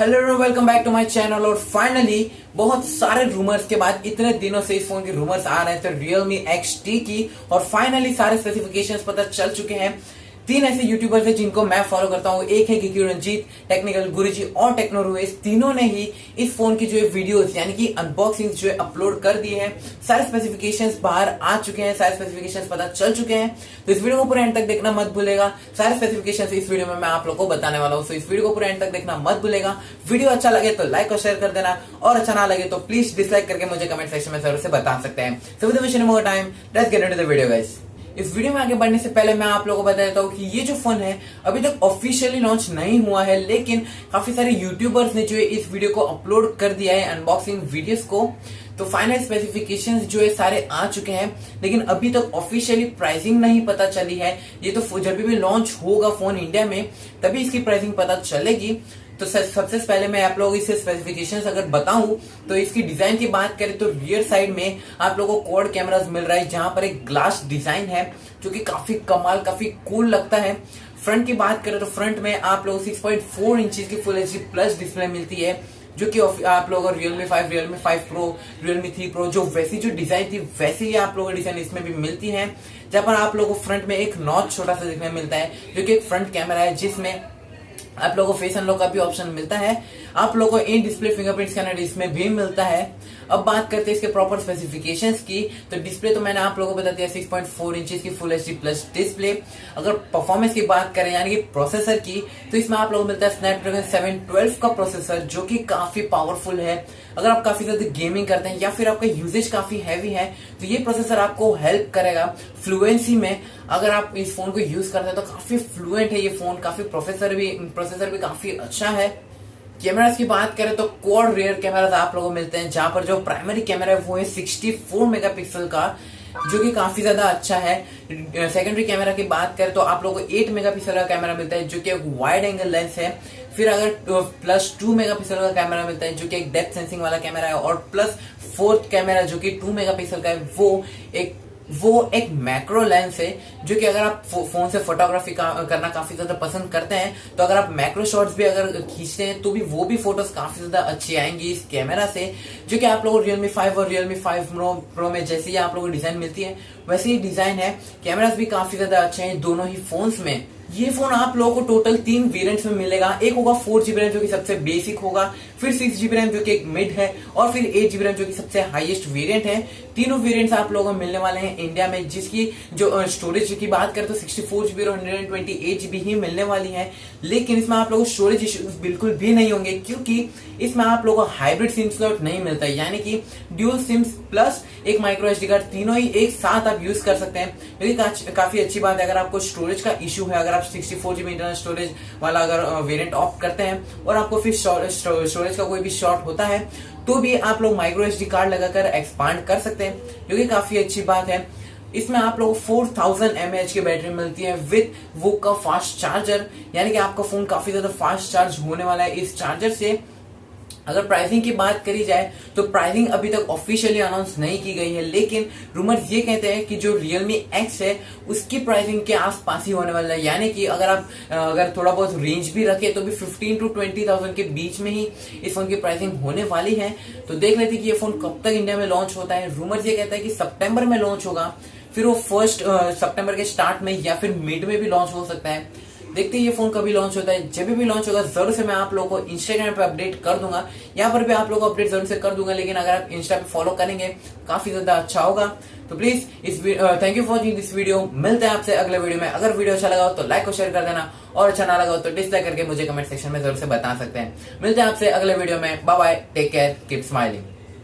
Hello, welcome back to my channel. और finally बहुत सारे रूमर्स के बाद इतने दिनों से इस फोन के रूमर्स आ रहे थे Realme XT की, और फाइनली सारे स्पेसिफिकेशंस पता चल चुके हैं। तीन ऐसे यूट्यूबर्स हैं जिनको मैं फॉलो करता हूँ। एक है गिकी रंजीत, टेक्निकल गुरुजी और टेक्नोरुएस। तीनों ने ही इस फोन की जो है वीडियोस यानी कि अनबॉक्सिंग जो है अपलोड कर दिए हैं। सारे स्पेसिफिकेशंस बाहर आ चुके हैं, सारे स्पेसिफिकेशंस पता चल चुके हैं। तो इस वीडियो को पूरे एंड तक देखना मत भूलेगा। सारे स्पेसिफिकेशंस इस वीडियो में मैं आप लोगों को बताने वाला हूँ। तो इस वीडियो को पूरे एंड तक देखना मत भूलेगा। वीडियो अच्छा लगे तो लाइक और शेयर कर देना, और अच्छा ना लगे तो प्लीज डिसलाइक करके मुझे कमेंट सेक्शन में जरूर से बता सकते हैं। So with the waste more time, let's get into the video guys. इस वीडियो में आगे बढ़ने से पहले मैं आप लोगों को बता देता हूँ कि ये जो फोन है अभी तक ऑफिशियली लॉन्च नहीं हुआ है, लेकिन काफी सारे यूट्यूबर्स ने जो है इस वीडियो को अपलोड कर दिया है, अनबॉक्सिंग वीडियोस को। तो फाइनल स्पेसिफिकेशंस जो है सारे आ चुके हैं, लेकिन अभी तक ऑफिशियली प्राइसिंग नहीं पता चली है। ये तो जब भी लॉन्च होगा फोन इंडिया में तभी इसकी प्राइसिंग पता चलेगी। तो सबसे पहले मैं आप लोगों को इसके स्पेसिफिकेशंस अगर बताऊं तो इसकी डिजाइन की बात करें तो रियर साइड में आप लोगों को क्वाड कैमरास मिल रहा है, जहां पर एक ग्लास डिजाइन है जो कि काफी कमाल, काफी कूल लगता है। फ्रंट की बात करें तो फ्रंट में आप लोगों को 6.4 इंचेस की फुल एचडी प्लस डिस्प्ले मिलती है, जो कि आप लोगों को Realme 5 Pro, Realme 3 Pro जो वैसी जो डिजाइन थी वैसी ही आप लोगों को डिजाइन इसमें भी मिलती है। जहां पर आप लोगों को फ्रंट में एक नॉच छोटा सा देखने मिलता है, जो कि एक फ्रंट कैमरा है, जिसमें आप लोगों को फेस अनलॉक का भी ऑप्शन मिलता है। आप लोगों को इन डिस्प्ले फिंगरप्रिंट स्कैनर इसमें भी मिलता है। अब बात करते हैं इसके प्रॉपर स्पेसिफिकेशंस की। तो डिस्प्ले तो मैंने आप लोगों को बता दिया 6.4 इंचेस की फुल एचडी प्लस डिस्प्ले। अगर परफॉर्मेंस की बात करें यानी कि प्रोसेसर की, तो इसमें आप लोगों को मिलता है स्नैपड्रैगन 712 का प्रोसेसर, जो कि काफी पावरफुल है। अगर आप काफी ज्यादा गेमिंग करते हैं या फिर आपका यूजेज काफी हैवी है तो ये प्रोसेसर आपको हेल्प करेगा फ्लुएंसी में। अगर आप इस फोन को यूज करते हैं तो काफी फ्लुएंट है ये फोन, काफी प्रोसेसर भी काफी अच्छा है। कैमरास की बात करें तो क्वाड रियर कैमरास आप लोगों को मिलते हैं, जहां पर जो प्राइमरी कैमरा है वो है 64 मेगापिक्सल का, जो कि काफी ज्यादा अच्छा है। सेकेंडरी कैमरा की बात करें तो आप लोगों को 8 मेगापिक्सल का कैमरा मिलता है, जो कि एक वाइड एंगल लेंस है। फिर अगर प्लस 2 मेगापिक्सल का कैमरा मिलता है, जो कि एक डेप्थ सेंसिंग वाला कैमरा है। और प्लस फोर्थ कैमरा जो कि 2 मेगापिक्सल का है, वो एक मैक्रो लेंस है, जो कि अगर आप फोन से फोटोग्राफी करना काफी ज्यादा पसंद करते हैं तो अगर आप मैक्रो शॉट्स भी अगर खींचते हैं तो भी वो भी फोटोज काफी ज्यादा अच्छी आएंगी इस कैमरा से। जो कि आप लोगों को Realme 5 और Realme 5 Pro में जैसी आप लोगों को डिजाइन मिलती है वैसे ही डिजाइन है। कैमरास भी काफी ज्यादा अच्छे हैं दोनों ही फोन्स में। ये फोन आप लोगों को टोटल 3 वेरिएंट्स में मिलेगा। एक होगा 4GB रैम जो कि सबसे बेसिक होगा, फिर 6GB रैम जो कि एक मिड है, और फिर 8GB रैम जो कि सबसे हाईएस्ट वेरिएंट है। तीनों वेरिएंट्स आप लोगों को मिलने वाले हैं इंडिया में, जिसकी जो स्टोरेज की बात करें तो 64GB और 128GB ही मिलने वाली है। लेकिन इसमें आप लोगों को स्टोरेज इश्यूज बिल्कुल भी नहीं होंगे, क्योंकि इसमें आप लोगों को हाइब्रिड सिम स्लॉट नहीं मिलता है, यानी कि ड्यूल सिम्स प्लस एक माइक्रो एसडी कार्ड तीनों ही एक साथ आप यूज कर सकते हैं, जो कि काफी अच्छी बात है। अगर आपको स्टोरेज का इशू है, अगर आप 64GB इंटरनल स्टोरेज वाला अगर वेरिएंट ऑप्ट करते हैं और आपको फिर स्टोरेज का कोई भी शॉर्ट होता है तो भी आप लोग माइक्रो एसडी कार्ड लगाकर एक्सपांड कर सकते हैं, जो कि काफी अच्छी बात है। इसमें आप लोगों को 4000 mAh की बैटरी मिलती है विद वो का फास्ट चार्जर, यानी कि आपका फोन काफी ज्यादा फास्ट चार्ज होने वाला है इस चार्जर से। अगर प्राइसिंग की बात करी जाए तो प्राइसिंग अभी तक ऑफिशियली अनाउंस नहीं की गई है, लेकिन रूमर्स ये कहते हैं कि जो Realme X है उसकी प्राइसिंग के आसपास ही होने वाला है, यानी कि अगर थोड़ा बहुत रेंज भी रखे तो भी 15 to 20,000 के बीच में ही इस फोन की प्राइसिंग होने वाली है। तो देख लेते कि ये फोन कब तक इंडिया में लॉन्च होता है। रूमर्स ये कहता है कि सितंबर में लॉन्च होगा, फिर वो फर्स्ट सितंबर के स्टार्ट में या फिर मिड में भी लॉन्च हो सकता है। देखते हैं ये फोन कभी लॉन्च होता है। जब भी लॉन्च होगा जरूर से मैं आप लोगों को इंस्टाग्राम पे अपडेट कर दूंगा, यहाँ पर भी आप लोगों को अपडेट जरूर से कर दूंगा, लेकिन अगर आप इंस्टा पे फॉलो करेंगे काफी ज्यादा अच्छा होगा। तो please thank you for watching this video. मिलते हैं आपसे अगले वीडियो में। अगर वीडियो अच्छा लगा हो तो लाइक और शेयर कर देना, और अच्छा ना लगा हो तो डिसलाइक करके मुझे कमेंट सेक्शन में जरूर से बता सकते हैं। मिलते हैं आपसे अगले वीडियो में। Bye bye, take care, keep smiling.